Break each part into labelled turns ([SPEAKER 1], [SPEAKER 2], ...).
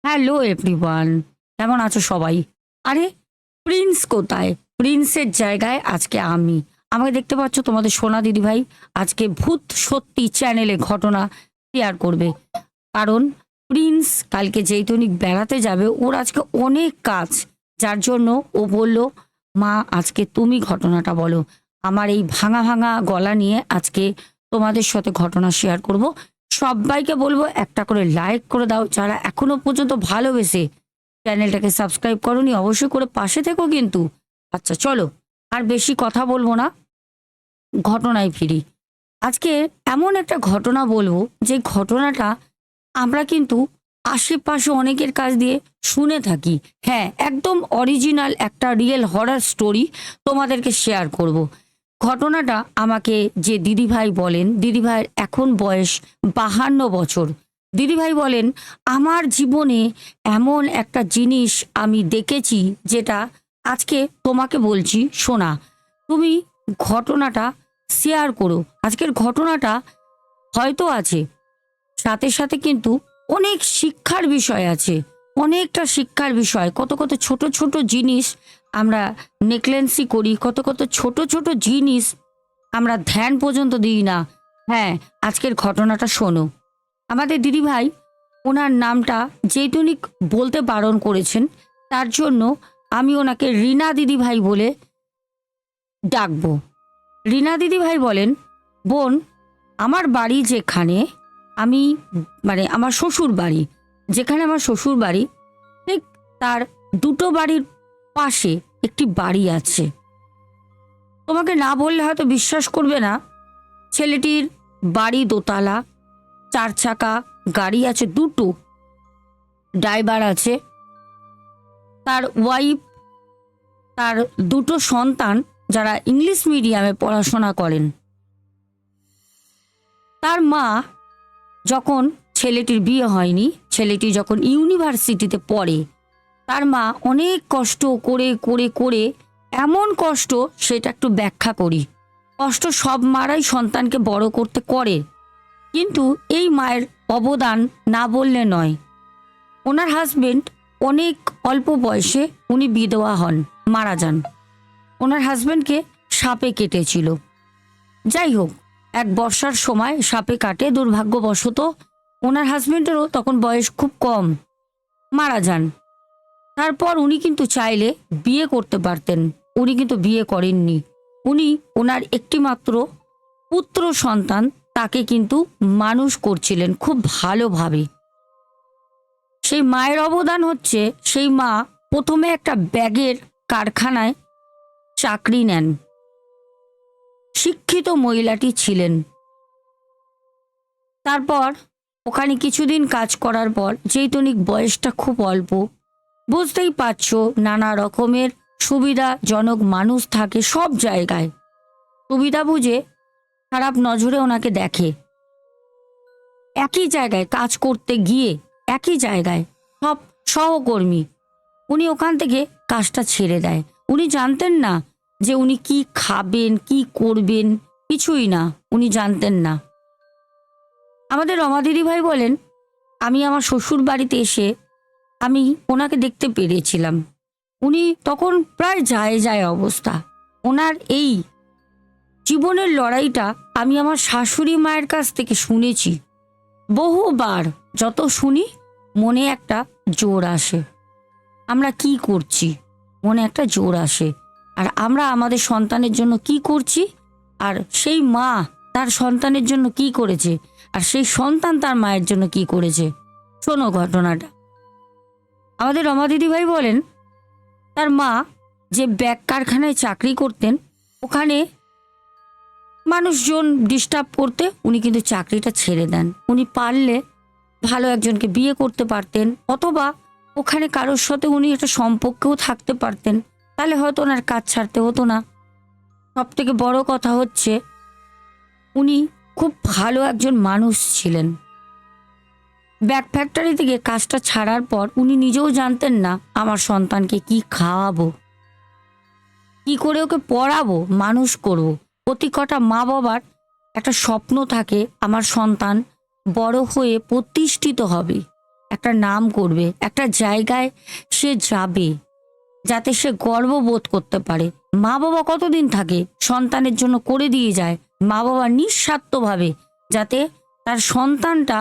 [SPEAKER 1] Hello everyone, কেমন আছো সবাই? আরে, প্রিন্স কোথায়? প্রিন্সের জায়গায় আজকে আমি। আমাকে দেখতে পাচ্ছ, তোমাদের সোনা দিদিভাই আজকে ভূত সত্যি চ্যানেলে ঘটনা শেয়ার করবে। কারণ প্রিন্স কালকে যেইটুনি বেড়াতে যাবে, ওর আজকে অনেক কাজ, যার জন্য ও বলল, মা আজকে তুমি ঘটনাটা বলো। আমার এই ভাঙা ভাঙা গলা নিয়ে আজকে তোমাদের সাথে ঘটনা শেয়ার করব। সবাইকে বলবো একটা করে লাইক করে দাও, যারা এখনো পর্যন্ত ভালোবেসে চ্যানেলটাকে সাবস্ক্রাইব করোনি অবশ্যই করে পাশে থেকো কিন্তু। আচ্ছা চলো, আর বেশি কথা বলবো না, ঘটনায় ফিরি। আজকে এমন একটা ঘটনা বলবো যে ঘটনাটা আমরা কিন্তু আশেপাশে অনেকের কাছ দিয়ে শুনে থাকি। হ্যাঁ, একদম অরিজিনাল একটা রিয়েল হরর স্টোরি তোমাদেরকে শেয়ার করব। ঘটনাটা আমাকে যে দিদিভাই বলেন, দিদিভাইয়ের এখন বয়স 52 বছর। দিদিভাই বলেন, আমার জীবনে এমন একটা জিনিস আমি দেখেছি যেটা আজকে তোমাকে বলছি, শোনা। তুমি ঘটনাটা শেয়ার করো। আজকের ঘটনাটা হয়তো আছে, সাথে সাথে কিন্তু অনেক শিক্ষার বিষয় আছে। অনেকটা শিক্ষার বিষয়, কত কত ছোট ছোট জিনিস আমরা নেগলেন্সি করি, কত কত ছোট ছোট জিনিস আমরা ধ্যান পর্যন্ত দিই না। হ্যাঁ, আজকের ঘটনাটা শোনো। আমাদের দিদিভাই, ওনার নামটা যেটুনি বলতে বারণ করেছেন, তার জন্য আমি ওনাকে রিনা দিদিভাই বলে ডাকবো। রিনা দিদিভাই বলেন, বোন, আমার বাড়ি যেখানে, আমি মানে আমার শ্বশুর বাড়ি, যেখানে আমার শ্বশুর বাড়ি, ঠিক তার দুটো বাড়ির পাশে একটি বাড়ি আছে। তোমাকে না বললে হয়তো বিশ্বাস করবে না। ছেলেটির বাড়ি দোতলা, 4 চাকা গাড়ি আছে দুটো, ড্রাইভার আছে, তার ওয়াইফ, তার দুটো সন্তান যারা ইংলিশ মিডিয়ামে পড়াশোনা করেন। তার মা, যখন ছেলেটির বিয়ে হয়নি, ছেলেটি যখন ইউনিভার্সিটিতে পড়ে, তার মা অনেক কষ্ট করে করে করে, এমন কষ্ট সেটা একটু ব্যাখ্যা করি। কষ্ট সব মারাই সন্তানকে বড় করতে করে, কিন্তু এই মায়ের অবদান না বললে নয়। ওনার হাজবেন্ড অনেক অল্প বয়সে উনি বিধবা হন, মারা যান। ওনার হাজবেন্ডকে সাপে কেটেছিল। যাই হোক, এক বর্ষার সময় সাপে কাটে, দুর্ভাগ্যবশত ওনার হাজবেন্ডেরও তখন বয়স খুব কম, মারা যান। তারপর উনি কিন্তু চাইলে বিয়ে করতে পারতেন, উনি কিন্তু বিয়ে করেননি। উনি ওনার একটিমাত্র পুত্র সন্তান, তাকে কিন্তু মানুষ করছিলেন খুব ভালোভাবে। সেই মায়ের অবদান হচ্ছে, সেই মা প্রথমে একটা ব্যাগের কারখানায় চাকরি নেন। শিক্ষিত মহিলাটি ছিলেন। তারপর ওখানে কিছুদিন কাজ করার পর, যেহেতু বয়সটা খুব অল্প, বুঝতেই পারছো নানা রকমের সুবিধাজনক মানুষ থাকে সব জায়গায়, সুবিধা বুঝে খারাপ নজরে ওনাকে দেখে। একই জায়গায় কাজ করতে গিয়ে, একই জায়গায় সব সহকর্মী, উনি ওখান থেকে কাজটা ছেড়ে দেয়। উনি জানতেন না যে উনি কি খাবেন, কি করবেন, কিছুই না, উনি জানতেন না। আমাদের রমা দিদিভাই বলেন, আমি আমার শ্বশুর বাড়িতে এসে আমি ওনাকে দেখতে পেরেছিলাম। উনি তখন প্রায় যায় যায় অবস্থা। ওনার এই জীবনের লড়াইটা আমি আমার শাশুড়ি মায়ের কাছ থেকে শুনেছি বহুবার। যত শুনি মনে একটা জোর আসে, আমরা কি করছি, মনে একটা জোর আসে। আর আমরা আমাদের সন্তানের জন্য কি করছি, আর সেই মা তার সন্তানের জন্য কি করেছে, আর সেই সন্তান তার মায়ের জন্য কি করেছে। শোনো ঘটনাটা। আমাদের রমা দিদিভাই বলেন, তার মা যে ব্যাগ কারখানায় চাকরি করতেন, ওখানে মানুষজন ডিস্টার্ব করতে উনি কিন্তু চাকরিটা ছেড়ে দেন। উনি পারলে ভালো একজনকে বিয়ে করতে পারতেন, অথবা ওখানে কারোর সাথে উনি একটা সম্পর্কেও থাকতে পারতেন, তাহলে হয়তো ওনার কাজ ছাড়তে হতো না। সব থেকে বড় কথা হচ্ছে, উনি খুব ভালো একজন মানুষ ছিলেন। ব্যাগ ফ্যাক্টরি থেকে কাজটা ছাড়ার পর উনি নিজেও জানতেন না আমার সন্তানকে কি খাওয়াবো, কি করে ওকে পড়াবো, মানুষ করব। প্রতি কটা মা বাবার একটা স্বপ্ন থাকে, আমার সন্তান বড় হয়ে প্রতিষ্ঠিত হবে, একটা নাম করবে, একটা জায়গায় সে যাবে, যাতে সে গর্ববোধ করতে পারে। মা বাবা কতদিন থাকে, সন্তানের জন্য করে দিয়ে যায়। মা বাবা নিঃস্বার্থভাবে, যাতে তার সন্তানটা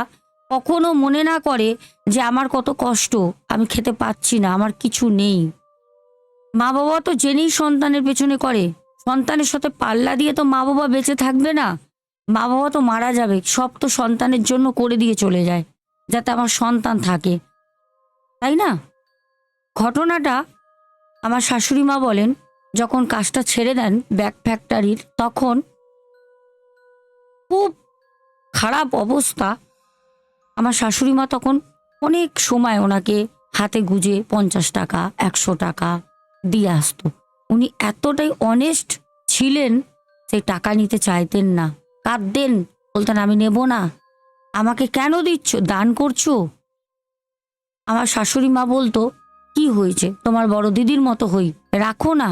[SPEAKER 1] কখনো মনে না করে যে আমার কত কষ্ট, আমি খেতে পাচ্ছি না, আমার কিছু নেই। মা বাবা তো জেনেই সন্তানের পেছনে করে। সন্তানের সাথে পাল্লা দিয়ে তো মা বাবা বেঁচে থাকবে না। মা বাবা তো মারা যাবে, সব তো সন্তানের জন্য করে দিয়ে চলে যায়, যাতে আমার সন্তান থাকে, তাই না? ঘটনাটা আমার শাশুড়ি মা বলেন, যখন কাজটা ছেড়ে দেন ব্যাগ ফ্যাক্টরির, তখন খুব খারাপ অবস্থা। আমার শাশুড়ি মা তখন অনেক সময় ওনাকে হাতে গুজে 50 টাকা 100 টাকা দিয়ে আসতো। উনি এতটাই অনেস্ট ছিলেন, সেই টাকা নিতে চাইতেন না, কাঁদতেন, বলতেন আমি নেব না, আমাকে কেন দিচ্ছ, দান করছো? আমার শাশুড়ি মা বলতো, কি হয়েছে, তোমার বড় দিদির মতো হই, রাখো না,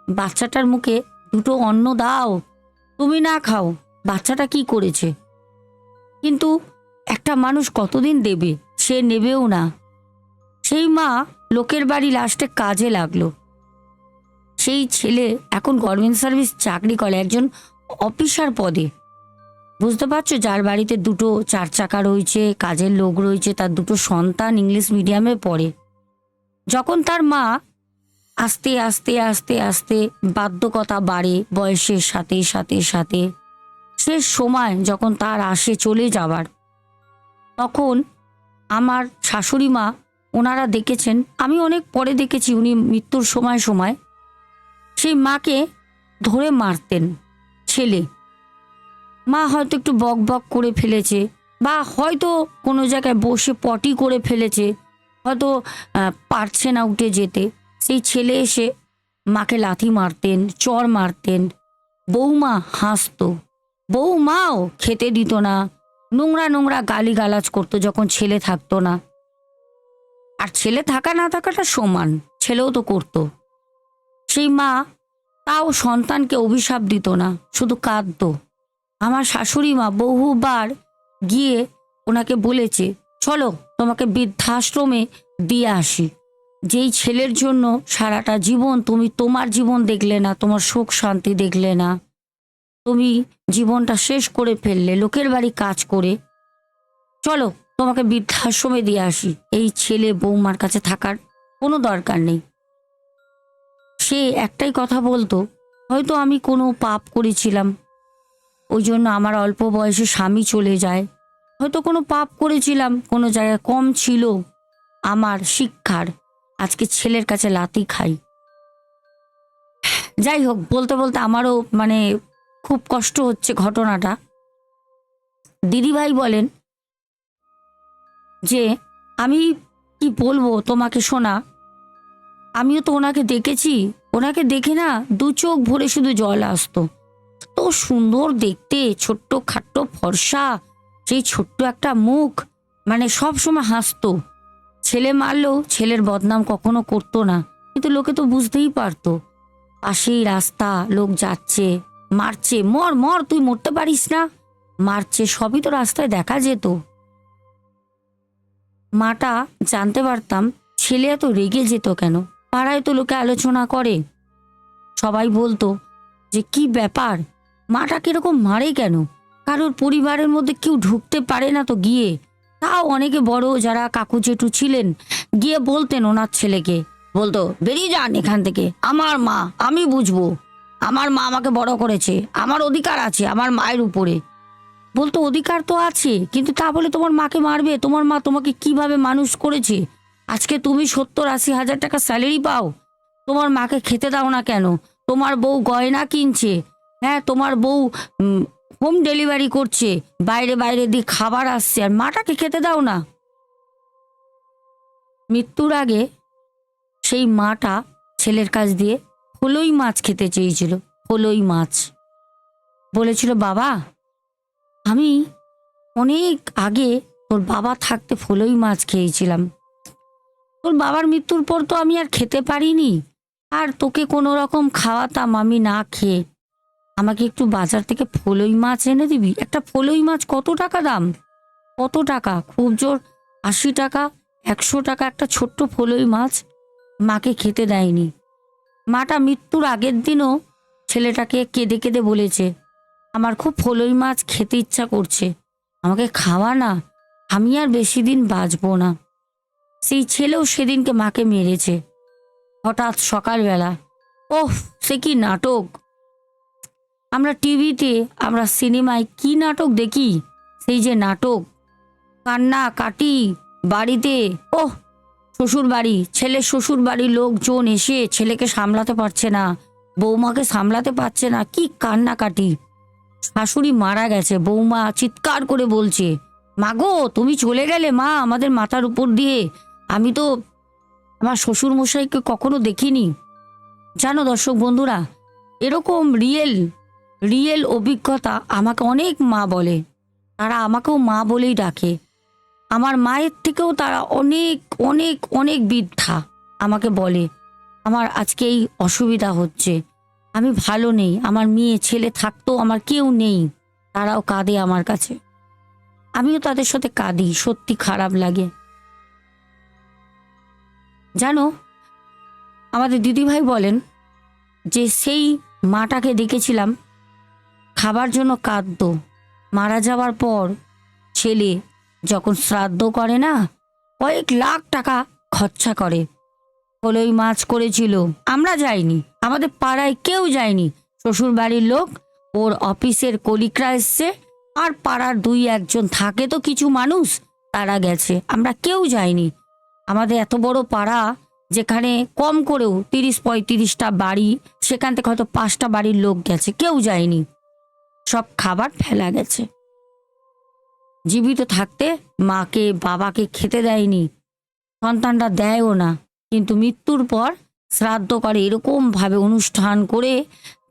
[SPEAKER 1] বাচ্চাটার মুখে দুটো অন্ন দাও, তুমি না খাও, বাচ্চাটা কি করেছে? কিন্তু একটা মানুষ কতদিন দেবে, সে নেবেও না। সেই মা লোকের বাড়ি লাস্টে কাজে লাগলো। সেই ছেলে এখন গভর্নমেন্ট সার্ভিস চাকরি করে, একজন অফিসার পদে। বুঝতে পারছো, যার বাড়িতে দুটো 4 চাকা রয়েছে, কাজের লোক রয়েছে, তার দুটো সন্তান ইংলিশ মিডিয়ামে পড়ে। যখন তার মা আস্তে আস্তে আস্তে আস্তে বার্ধক্যতা বাড়ে, বয়সের সাথে সাথে সাথে শেষ সময় যখন তার আসে চলে যাবার, তখন আমার শাশুড়ি মা, ওনারা দেখেছেন, আমি অনেক পরে দেখেছি, উনি মৃত্যুর সময় সময় সেই মাকে ধরে মারতেন। ছেলে, মা হয়তো একটু বক বক করে ফেলেছে, বা হয়তো কোনো জায়গায় বসে পটি করে ফেলেছে, হয়তো পারছে না উঠে যেতে, সেই ছেলে এসে মাকে লাথি মারতেন, চড় মারতেন। বৌমা হাসতো, বৌমাও খেতে দিত না, নোংরা নোংরা গালিগালাজ করতো যখন ছেলে থাকতো না। আর ছেলে থাকা না থাকাটা সমান, ছেলেও তো করতো। সেই মা তাও সন্তানকে অভিশাপ দিত না, শুধু কাঁদতো। আমার শাশুড়ি মা বহুবার গিয়ে ওনাকে বলেছে, চলো তোমাকে বৃদ্ধাশ্রমে দিয়ে আসি। যেই ছেলের জন্য সারাটা জীবন তুমি তোমার জীবন দেখলে না, তোমার সুখ শান্তি দেখলে না, তুমি জীবনটা শেষ করে ফেললে লোকের বাড়ি কাজ করে, চলো তোমাকে বৃদ্ধাশ্রমে দিয়ে আসি। এই ছেলে বৌমার কাছে থাকার কোনো দরকার নেই। সে একটাই কথা বলতো, হয়তো আমি কোনো পাপ করেছিলাম, ওই জন্য আমার অল্প বয়সে স্বামী চলে যায়, হয়তো কোনো পাপ করেছিলাম, কোনো জায়গায় কম ছিল আমার শিক্ষার, আজকে ছেলের কাছে লাথি খাই। যাই হোক, বলতে বলতে আমারও মানে খুব কষ্ট হচ্ছে ঘটনাটা। দিদিভাই বলেন যে আমি কি বলবো তোমাকে শোনা, আমিও তো ওনাকে দেখেছি, ওনাকে দেখে না দু চোখ ভরে শুধু জল আসতো। তো সুন্দর দেখতে, ছোট্ট খাট্ট ফর্সা, সেই ছোট্ট একটা মুখ, মানে সব সময় হাসতো। ছেলে মারলেও ছেলের বদনাম কখনো করতো না, কিন্তু লোকে তো বুঝতেই পারতো। পাশেই রাস্তা, লোক যাচ্ছে, মারছে, মর মর, তুই মরতে পারিস না, মারছে, সবই তো রাস্তায় দেখা যেত। মাটা জানতে পারতাম ছেলে এত রেগে যেত কেন। পাড়ায় তো লোকে আলোচনা করে, সবাই বলতো যে কি ব্যাপার, মাটা কিরকম মারে কেন, কারোর পরিবারের মধ্যে কেউ ঢুকতে পারে না তো গিয়ে। তাও অনেকে বড় যারা কাকু জেঠু ছিলেন গিয়ে বলতেন ওনার ছেলেকে, বলতো বেরিয়ে যান এখান থেকে, আমার মা, আমি বুঝবো, আমার মা আমাকে বড় করেছে, আমার অধিকার আছে আমার মায়ের উপরে। বলতো অধিকার তো আছে, কিন্তু তা বলে তোমার মাকে মারবে? তোমার মা তোমাকে কিভাবে মানুষ করেছে? আজকে তুমি 70-80 হাজার টাকা স্যালারি পাও, তোমার মাকে খেতে দাও না কেন? তোমার বউ গয়না কিনছে, হ্যাঁ, তোমার বউ হোম ডেলিভারি করছে, বাইরে বাইরে দিয়ে খাবার আসছে, আর মাটাকে খেতে দাও না? মৃত্যুর আগে সেই মাটা ছেলের কাছ দিয়ে ফলই মাছ খেতে চেয়েছিল। ফলই মাছ বলেছিল, বাবা আমি অনেক আগে তোর বাবা থাকতে ফলই মাছ খেয়েছিলাম, তোর বাবার মৃত্যুর পর তো আমি আর খেতে পারিনি, আর তোকে কোনো রকম খাওয়াতাম আমি না খেয়ে, আমাকে একটু বাজার থেকে ফলই মাছ এনে দিবি? একটা ফলই মাছ কত টাকা দাম? কত টাকা? খুব জোর 80 টাকা, 100 টাকা একটা ছোট্ট ফলই মাছ মাকে খেতে দেয়নি। মাটা মৃত্যুর আগের দিনও ছেলেটাকে কেঁদে কেঁদে বলেছে, আমার খুব ফলই মাছ খেতে ইচ্ছা করছে, আমাকে খাওয়া না, আমি আর বেশি দিন বাঁচবো না। সেই ছেলেও সেদিনকে মাকে মেরেছে। হঠাৎ সকালবেলা, ওহ সে কি নাটক! আমরা টিভিতে, আমরা সিনেমায় কি নাটক দেখি, সেই যে নাটক, কান্না কাটি বাড়িতে। ওহ, শ্বশুর বাড়ি, ছেলের শ্বশুর বাড়ির লোকজন এসে ছেলেকে সামলাতে পারছে না, বৌমাকে সামলাতে পারছে না, কি কান্নাকাটি। শাশুড়ি মারা গেছে, বৌমা চিৎকার করে বলছে, মাগো তুমি চলে গেলে মা আমাদের মাথার উপর দিয়ে, আমি তো আমার শ্বশুর মশাইকে কখনো দেখিনি। জানো দর্শক বন্ধুরা, এরকম রিয়েল রিয়েল অভিজ্ঞতা আমাকে অনেক মা বলে, তারা আমাকেও মা বলেই ডাকে। আমার মায়ের থেকেও তারা অনেক অনেক অনেক বৃদ্ধা আমাকে বলে, আমার আজকে এই অসুবিধা হচ্ছে, আমি ভালো নেই, আমার মেয়ে ছেলে থাকতেও আমার কেউ নেই। তারাও কাঁদে আমার কাছে, আমিও তাদের সাথে কাঁদি, সত্যি খারাপ লাগে। জানো, আমাদের দিদিভাই বলেন যে সেই মাটাকে দেখেছিলাম খাবার জন্য কাঁদতো। মারা যাওয়ার পর ছেলে যখন শ্রাদ্ধ করে না, কয়েক লাখ টাকা খরচা করে। ফলই মাছ করেছিল, আমরা যাইনি, আমাদের পাড়ায় কেউ যায়নি। শ্বশুর বাড়ির লোক, ওর অফিসের কলিগরা এসছে, আর পাড়ার 2-1 জন থাকে তো কিছু মানুষ, তারা গেছে, আমরা কেউ যাইনি। আমাদের এত বড় পাড়া, যেখানে কম করেও 30-35টা বাড়ি, সেখান থেকে হয়তো 5টা বাড়ির লোক গেছে, কেউ যায়নি। সব খাবার ফেলা গেছে। জীবিত থাকতে মাকে বাবাকে খেতে দেয়নি, সন্তানরা দেয়ও না, কিন্তু মৃত্যুর পর শ্রাদ্ধ করে এরকম ভাবে অনুষ্ঠান করে,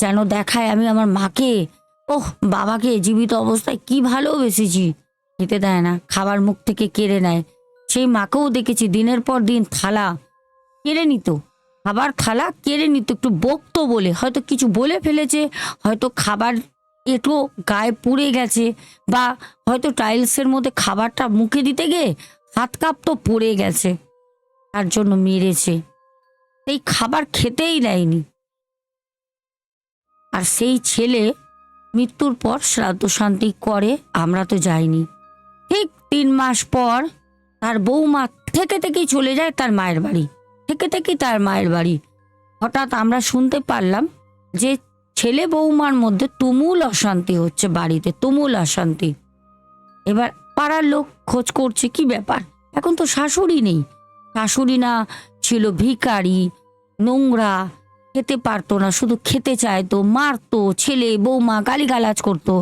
[SPEAKER 1] যেন দেখায় আমি আমার মাকে, ওহ বাবাকে জীবিত অবস্থায় কি ভালোবেসেছি। খেতে দেয় না, খাবার মুখ থেকে কেড়ে নেয়। সেই মাকেও দেখেছি দিনের পর দিন থালা কেড়ে নিত, খাবার থালা কেড়ে নিত, একটু বকতো বলে, হয়তো কিছু বলে ফেলেছে, হয়তো খাবার একটু গায়ে পুড়ে গেছে, বা হয়তো টাইলসের মধ্যে খাবারটা মুখে দিতে গিয়ে হাত কাপ তো পড়ে গেছে, তার জন্য মেরেছে। সেই খাবার খেতেই দেয়নি। আর সেই ছেলে মৃত্যুর পর শ্রাদ্ধ শান্তি করে, আমরা তো যাইনি। ঠিক 3 মাস পর তার বৌমা থেকে থেকেই চলে যায় তার মায়ের বাড়ি, থেকে থেকেই তার মায়ের বাড়ি। হঠাৎ আমরা শুনতে পারলাম যে ছেলে বৌমার মধ্যে তুমুল অশান্তি হচ্ছে, বাড়িতে তুমুল অশান্তি। এবার পাড়ার লোক খোঁজ করছে, কি ব্যাপার, এখন তো শাশুড়ি নেই, শাশুড়ি না ছিল ভিখারি, নোংরা, খেতে পারতো না, শুধু খেতে চাইতো, মারতো, ছেলে বৌমা গালিগালাজ করতো।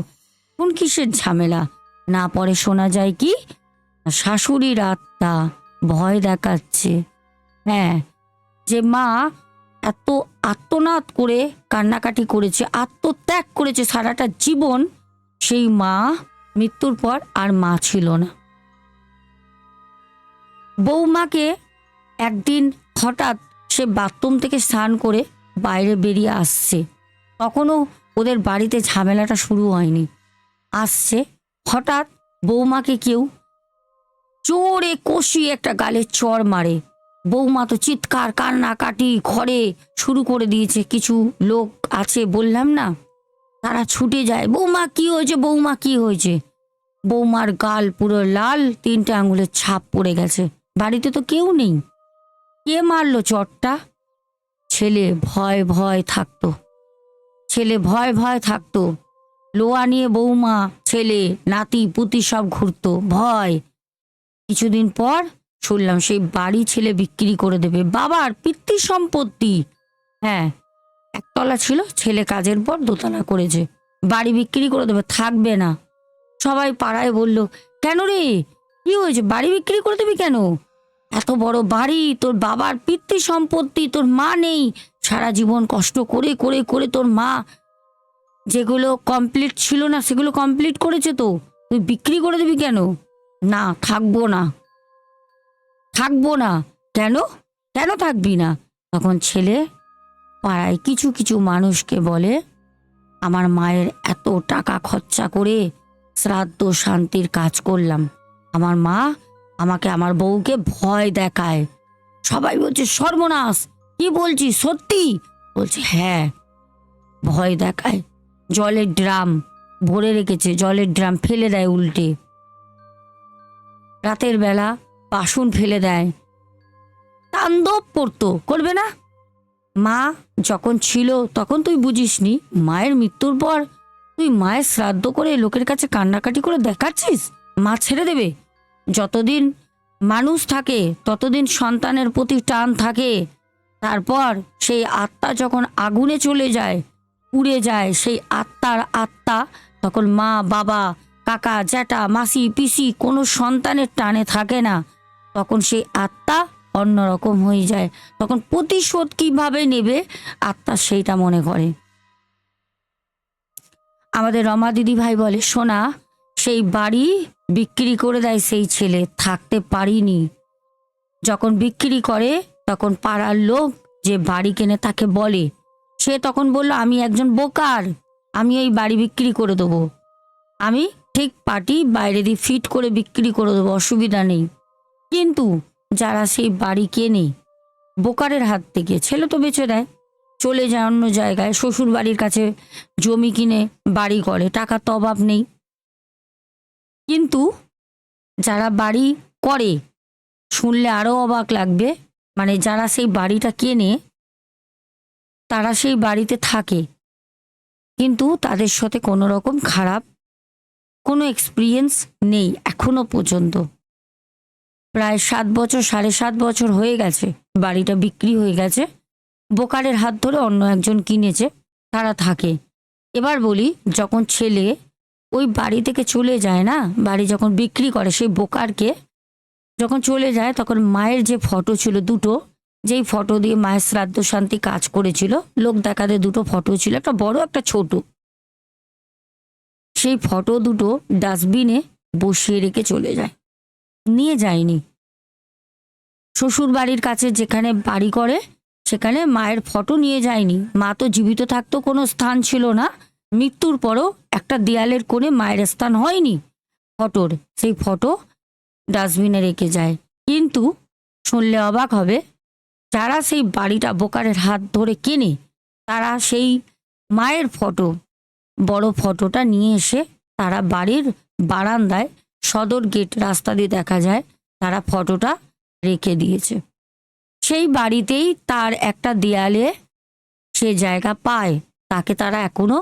[SPEAKER 1] কোন কিসের ঝামেলা? না পরে শোনা যায় কি, শাশুড়ির আত্মা ভয় দেখাচ্ছে। হ্যাঁ, যে মা এত আত্মনাদ করে কান্নাকাটি করেছে, আত্মত্যাগ করেছে সারাটা জীবন, সেই মা মৃত্যুর পর আর মা ছিল না। বৌমাকে একদিন হঠাৎ সে বাথরুম থেকে স্নান করে বাইরে বেরিয়ে আসছে, তখনও ওদের বাড়িতে ঝামেলাটা শুরু হয়নি। আসছে, হঠাৎ বৌমাকে কেউ জোরে কষিয়ে একটা গালে চড় মারে। বৌমা তো চিৎকার কান্নাকাটি ঘরে শুরু করে দিয়েছে। কিছু লোক আছে বললাম না, তারা ছুটে যায়, বৌমা কি হয়েছে, বৌমা কি হয়েছে। বৌমার গাল পুরো লাল, 3টে আঙুলের ছাপ পড়ে গেছে। বাড়িতে তো কেউ নেই, কে মারলো চটটা? ছেলে ভয় ভয় থাকতো, ছেলে ভয় ভয় থাকতো। লোয়া নিয়ে বৌমা, ছেলে, নাতি পুতি সব ঘুরতো ভয়। কিছুদিন পর শুনলাম সেই বাড়ি ছেলে বিক্রি করে দেবে, বাবার পিতৃ সম্পত্তি। হ্যাঁ, 1তলা ছিল, ছেলে কাজের পর 2তলা করেছে, বাড়ি বিক্রি করে দেবে, থাকবে না। সবাই পাড়ায় বলল, কেন রে, কি হয়েছে, বাড়ি বিক্রি করে দেবে কেন? এত বড় বাড়ি, তোর বাবার পিতৃ সম্পত্তি, তোর মা নেই, সারা জীবন কষ্ট করে করে করে তোর মা যেগুলো কমপ্লিট ছিল না সেগুলো কমপ্লিট করেছে, তো তুই বিক্রি করে দিবি কেন? না, থাকবো না, থাকবো না। কেন, কেন থাকবি না? তখন ছেলে পাড়ায় কিছু কিছু মানুষকে বলে, আমার মায়ের এত টাকা খরচা করে শ্রাদ্ধ শান্তির কাজ করলাম, আমার মা আমাকে আমার বউকে ভয় দেখায়। সবাই বলছে সর্বনাশ, কি বলছিস সত্যি? বলছে হ্যাঁ, ভয় দেখায়। জলের ড্রাম ভরে রেখেছে, জলের ড্রাম ফেলে দেয় উল্টে, রাতের বেলা বাসন ফেলে দেয়, তাণ্ডব করতো, করবে না? মা যখন ছিল তখন তুই বুঝিসনি, মায়ের মৃত্যুর পর তুই মায়ের শ্রাদ্ধ করে লোকের কাছে কান্নাকাটি করে দেখাচ্ছিস? মা ছেড়ে দেবে? যতদিন মানুষ থাকে ততদিন সন্তানের প্রতি টান থাকে, তারপর সেই আত্মা যখন আগুনে চলে যায়, পুড়ে যায়, সেই আত্মা তখন মা বাবা কাকা জ্যাঠা মাসি পিসি কোনো সন্তানের টানে থাকে না, তখন সেই আত্মা অন্যরকম হয়ে যায়। তখন প্রতিশোধ কিভাবে নেবে আত্মা সেইটা মনে করে। আমাদের রমা দিদি ভাই বলে, সোনা সেই বাড়ি বিক্রি করে দেয় সেই ছেলে, থাকতে পারিনি। যখন বিক্রি করে তখন পাড়ার লোক যে বাড়ি কেনে তাকে বলে, সে তখন বলল আমি একজন বোকার, আমি এই বাড়ি বিক্রি করে দেবো, আমি ঠিক পার্টি বাইরে দিয়ে ফিট করে বিক্রি করে দেবো, অসুবিধা নেই। কিন্তু যারা সেই বাড়ি কেনে বোকারের হাত থেকে, ছেলে তো বেঁচে দেয়, চলে যায় অন্য জায়গায়, শ্বশুর বাড়ির কাছে জমি কিনে বাড়ি করে, টাকার তো অভাব নেই। কিন্তু যারা বাড়ি করে, শুনলে আরও অবাক লাগবে, মানে যারা সেই বাড়িটা কেনে তারা সেই বাড়িতে থাকে, কিন্তু তাদের সাথে কোনো রকম খারাপ কোনো এক্সপিরিয়েন্স নেই এখনো পর্যন্ত। প্রায় 7 বছর 7.5 বছর হয়ে গেছে বাড়িটা বিক্রি হয়ে গেছে, বোকারের হাত ধরে অন্য একজন কিনেছে, তারা থাকে। এবার বলি, যখন ছেলে ওই বাড়ি থেকে চলে যায় না, বাড়ি যখন বিক্রি করে সেই বোকারকে, যখন চলে যায় তখন মায়ের যে ফটো ছিল দুটো, যেই ফটো দিয়ে মায়ের শ্রাদ্ধ শান্তি কাজ করেছিল, লোক দেখাতে দুটো ফটো ছিল, একটা বড় একটা ছোট, সেই ফটো দুটো ডাস্টবিনে বসিয়ে রেখে চলে যায়, নিয়ে যায়নি। শ্বশুর বাড়ির কাছে যেখানে বাড়ি করে সেখানে মায়ের ফটো নিয়ে যায়নি। মা তো জীবিত থাকতো কোনো স্থান ছিল না, মৃত্যুর পরও একটা দেয়ালের কোণে মায়ের স্থান হয়নি ফটোর, সেই ফটো ডাস্টবিনে রেখে যায়। কিন্তু শুনলে অবাক হবে, যারা সেই বাড়িটা বোকারের হাত ধরে কেনে তারা সেই মায়ের ফটো, বড় ফটোটা নিয়ে এসে তারা বাড়ির বারান্দায়, সদর গেট রাস্তা দিয়ে দেখা যায়, তারা ফটোটা রেখে দিয়েছে। সেই বাড়িতেই তার একটা দেয়ালে সে জায়গা পায়, তাকে তারা এখনো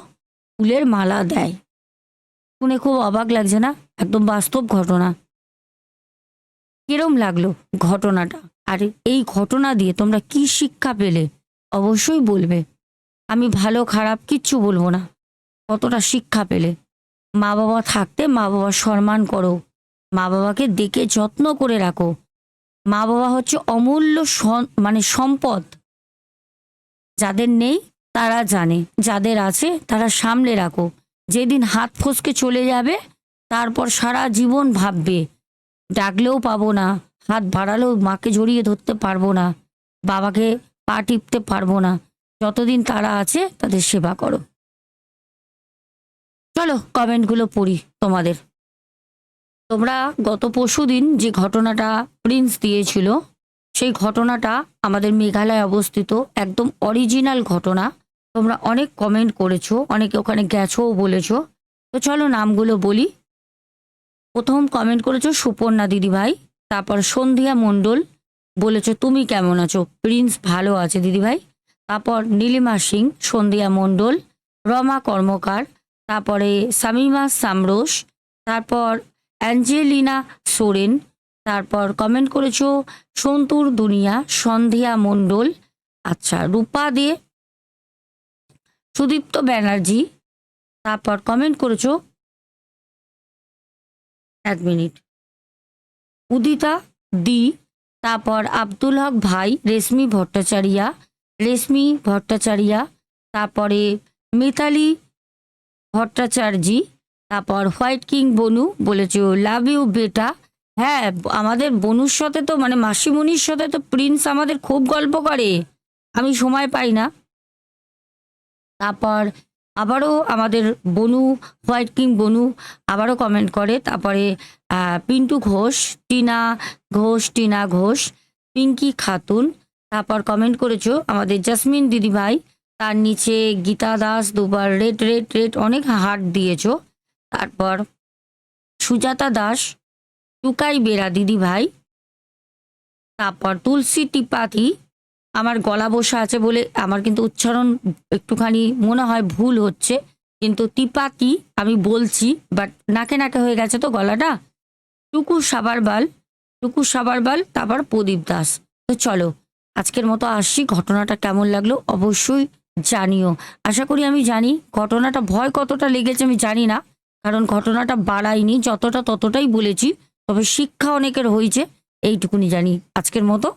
[SPEAKER 1] ফুলের মালা দেয়। শুনে খুব অবাক লাগছে না? একদম বাস্তব ঘটনা। কিরম লাগলো ঘটনাটা? আর এই ঘটনা দিয়ে তোমরা কি শিক্ষা পেলে অবশ্যই বলবে, আমি ভালো খারাপ কিচ্ছু বলবো না। কতটা শিক্ষা পেলে? মা বাবা থাকতে মা বাবার সম্মান করো, মা বাবাকে দেখে যত্ন করে রাখো। মা বাবা হচ্ছে অমূল্য মানে সম্পদ। যাদের নেই তারা জানে, যাদের আছে তারা সামলে রাখো। যেদিন হাত ফসকে চলে যাবে তারপর সারা জীবন ভাববে, ডাকলেও পাবো না, হাত বাড়ালেও মাকে জড়িয়ে ধরতে পারবো না, বাবাকে পা টিপতে পারবো না। যতদিন তারা আছে তাদের সেবা করো। চলো কমেন্টগুলো পড়ি তোমাদের। তোমরা গত পরশুদিন যে ঘটনাটা প্রিন্স দিয়েছিল, সেই ঘটনাটা আমাদের মেঘালয়ে অবস্থিত একদম অরিজিনাল ঘটনা। তোমরা অনেক কমেন্ট করেছো, অনেকে ওখানে গেছোও বলেছো। তো চলো নামগুলো বলি। প্রথম কমেন্ট করেছো সুপর্ণা দিদিভাই, তারপর সন্ধ্যা মণ্ডল বলেছো তুমি কেমন আছো, প্রিন্স ভালো আছে দিদিভাই। তারপর নীলিমা সিং, সন্ধ্যা মণ্ডল, রমা কর্মকার, তারপরে শামিমা সামরোস, তারপর অ্যাঞ্জেলিনা সোরেন, তারপর কমেন্ট করেছো সন্তুর দুনিয়া, সন্ধ্যা মণ্ডল, আচ্ছা রূপা দে, সুদীপ্ত ব্যানার্জি, তারপর কমেন্ট করেছো 1 মিনিট উদিতা দি, তারপর আব্দুল হক ভাই, রেশমি ভট্টাচার্যা, তারপরে মিতালি ভট্টাচার্যি, তারপর হোয়াইট কিং বনু বলেছে লাভ ইউ বেটা। হ্যাঁ, আমাদের বনুর সাথে তো মানে মাসিমণির সাথে তো প্রিন্স আমাদের খুব গল্প করে, আমি সময় পাই না। তারপর আবারও আমাদের বনু, হোয়াইট কিং বনু আবারও কমেন্ট করে। তারপরে পিন্টু ঘোষ, টিনা ঘোষ, পিঙ্কি খাতুন, তারপর কমেন্ট করেছো আমাদের জাসমিন দিদিভাই। তার নিচে গীতা দাস দুবার রেড রেড রেড অনেক হার্ট দিয়েছো। তারপর সুজাতা দাস, টুকাই বেরা দিদিভাই, তারপর তুলসী ত্রিপাঠী। আমার গলা বসে আছে বলে আমার কিন্তু উচ্চারণ একটুখানি মনে হয় ভুল হচ্ছে, কিন্তু ত্রিপাঠী আমি বলছি, বাট নাকে নাকে হয়ে গেছে তো গলাটা। টুকু সাবারবাল, তারপর প্রদীপ দাস। তো চলো আজকের মতো আসছি, ঘটনাটা কেমন লাগলো অবশ্যই জানিও। আশা করি আমি জানি ঘটনাটা ভয় কতটা লেগেছে আমি জানি না, কারণ ঘটনাটা বাড়াইনি, যতটা ততটাই বলেছি, তবে শিক্ষা অনেকের হয়েছে এইটুকুনি জানি। আজকের মতো